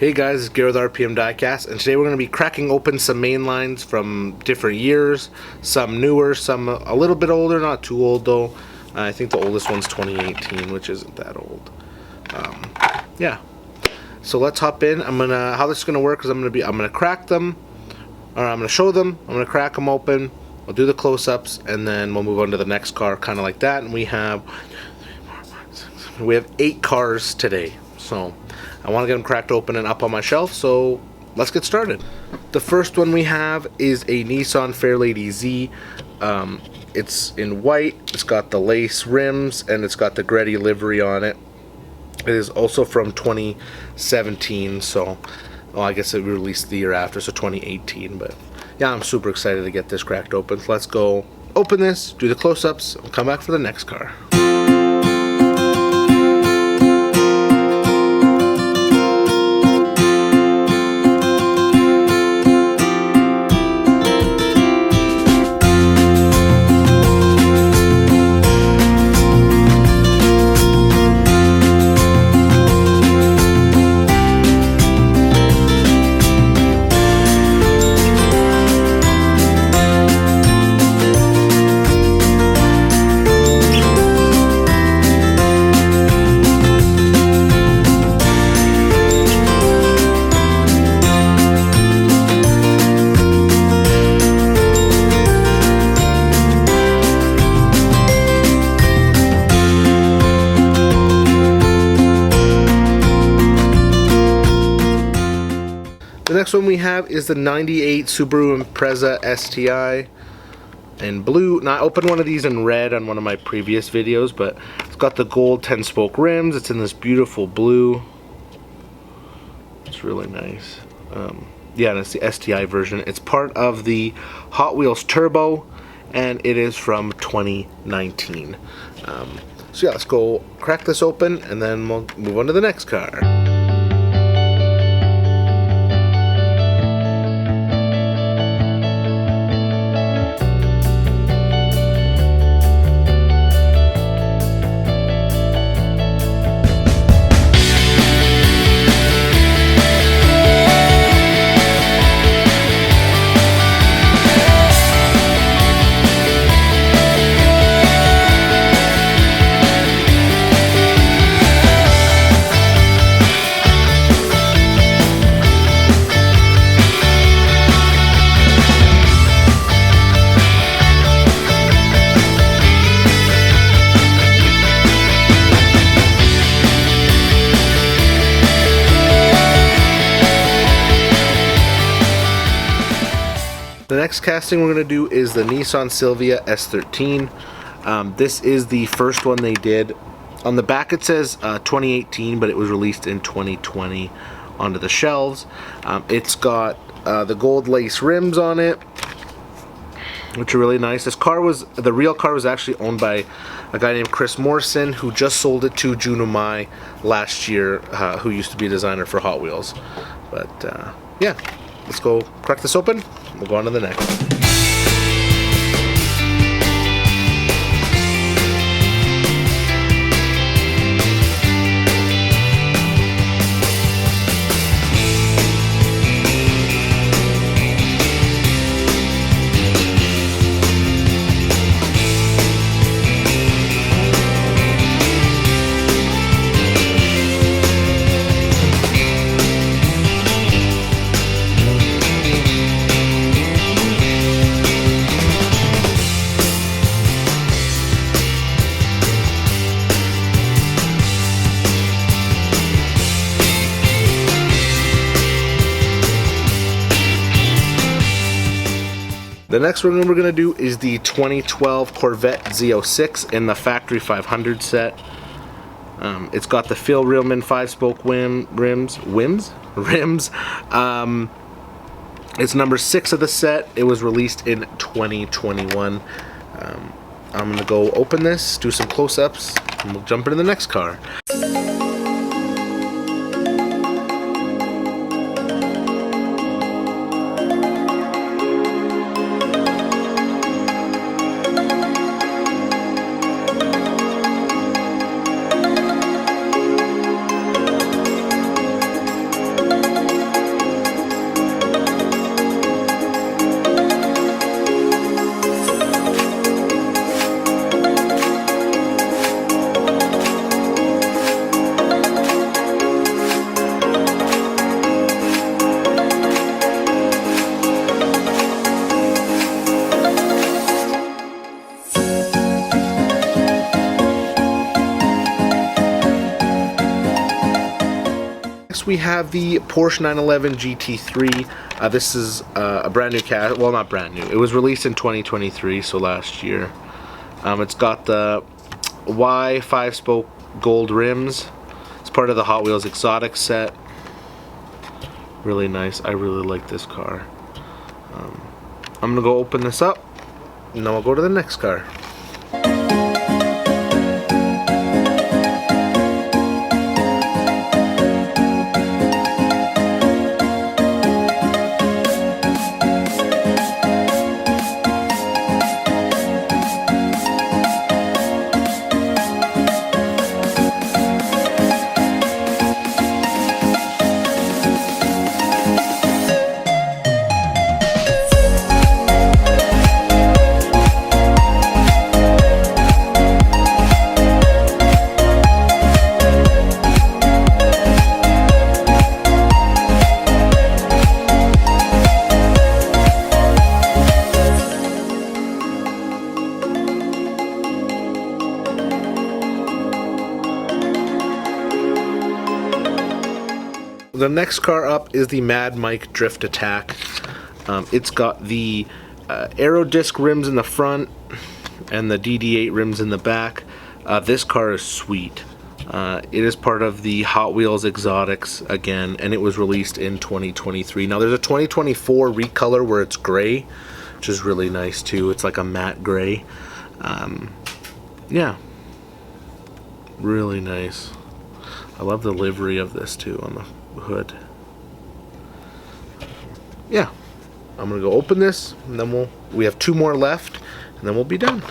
Hey guys, it's Gary with RPM Diecast, and today we're going to be cracking open some mainlines from different years, some newer, some a little bit older, not too old though. I think the oldest one's 2018, which isn't that old. Yeah. So let's hop in. How this is gonna work is I'm gonna crack them, or I'm gonna show them. I'm gonna crack them open. I'll do the close-ups, and then we'll move on to the next car, kind of like that. And we have 8 cars today. So I want to get them cracked open and up on my shelf, so let's get started. The first one we have is a Nissan Fairlady Z. It's in white, it's got the lace rims, and it's got the Greddy livery on it. It is also from 2017, so I guess it released the year after, so 2018. But yeah, I'm super excited to get this cracked open. So let's go open this, do the close-ups, and come back for the next car. The next one we have is the 98 Subaru Impreza STI in blue. Now I opened one of these in red on one of my previous videos, but it's got the gold 10-spoke rims. It's in this beautiful blue. It's really nice. Yeah, and it's the STI version. It's part of the Hot Wheels Turbo, and it is from 2019. So yeah, let's go crack this open, and then we'll move on to the next car. The next casting we're going to do is the Nissan Silvia S13. This is the first one they did. On the back it says 2018, but it was released in 2020 onto the shelves. It's got the gold lace rims on it, which are really nice. The real car was actually owned by a guy named Chris Morrison, who just sold it to Junimai last year, who used to be a designer for Hot Wheels. But yeah, let's go crack this open. We'll go on to the next. The next one we're going to do is the 2012 Corvette Z06 in the Factory 500 set. It's got the Phil Reelman 5-spoke rims. It's number 6 of the set. It was released in 2021. I'm going to go open this, do some close-ups, and we'll jump into the next car. next we have the Porsche 911 GT3. This is a brand new cast. Well, not brand new. It was released in 2023, so last year. It's got the Y 5-spoke gold rims. It's part of the Hot Wheels Exotic set. Really nice. I really like this car. I'm gonna go open this up, and then we'll go to the next car. The next car up is the Mad Mike Drift Attack. It's got the Aero Disc rims in the front and the DD8 rims in the back. This car is sweet. It is part of the Hot Wheels Exotics again, and it was released in 2023. Now there's a 2024 recolor where it's gray, which is really nice too. It's like a matte gray. Yeah, really nice. I love the livery of this too on the hood. Yeah, I'm gonna go open this, and then we have 2 more left, and then we'll be done.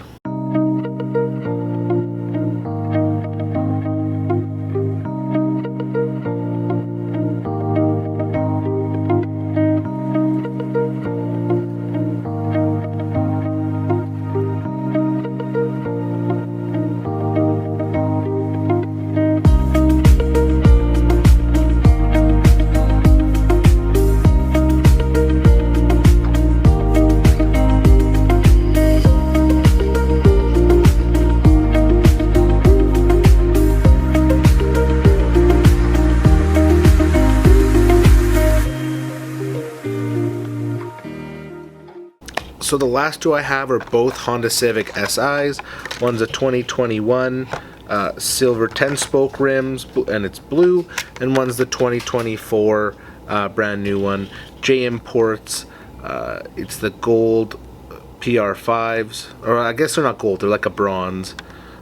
So the last 2 I have are both Honda Civic SIs. One's a 2021 silver 10-spoke rims, and it's blue, and one's the 2024 brand new one. J Imports. It's the gold PR5s, or I guess they're not gold. They're like a bronze,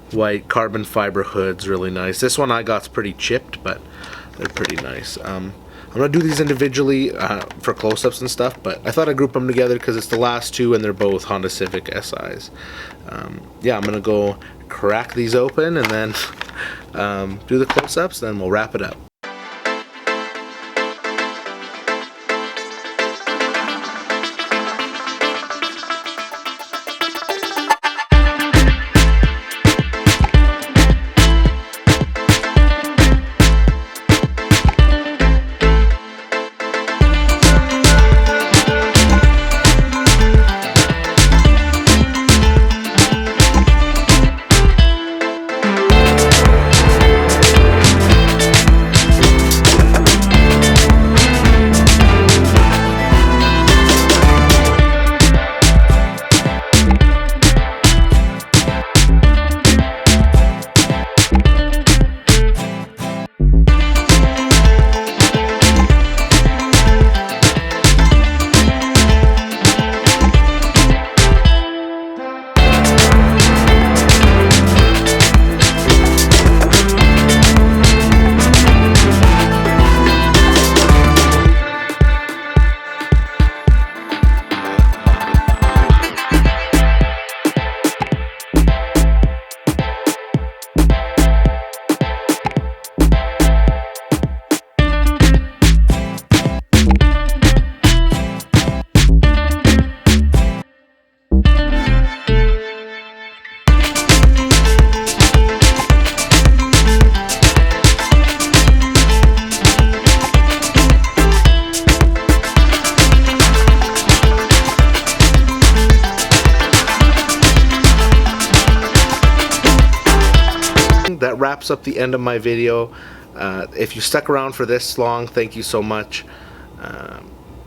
white carbon fiber hoods. Really nice. This one I got's pretty chipped, but they're pretty nice. I'm going to do these individually for close-ups and stuff, but I thought I'd group them together because it's the last 2 and they're both Honda Civic SIs. Yeah, I'm going to go crack these open and then do the close-ups, then we'll wrap it up. That wraps up the end of my video. If you stuck around for this long, thank you so much.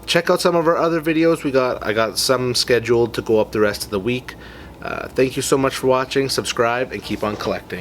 Check out some of our other videos. I got some scheduled to go up the rest of the week. Thank you so much for watching. Subscribe and keep on collecting.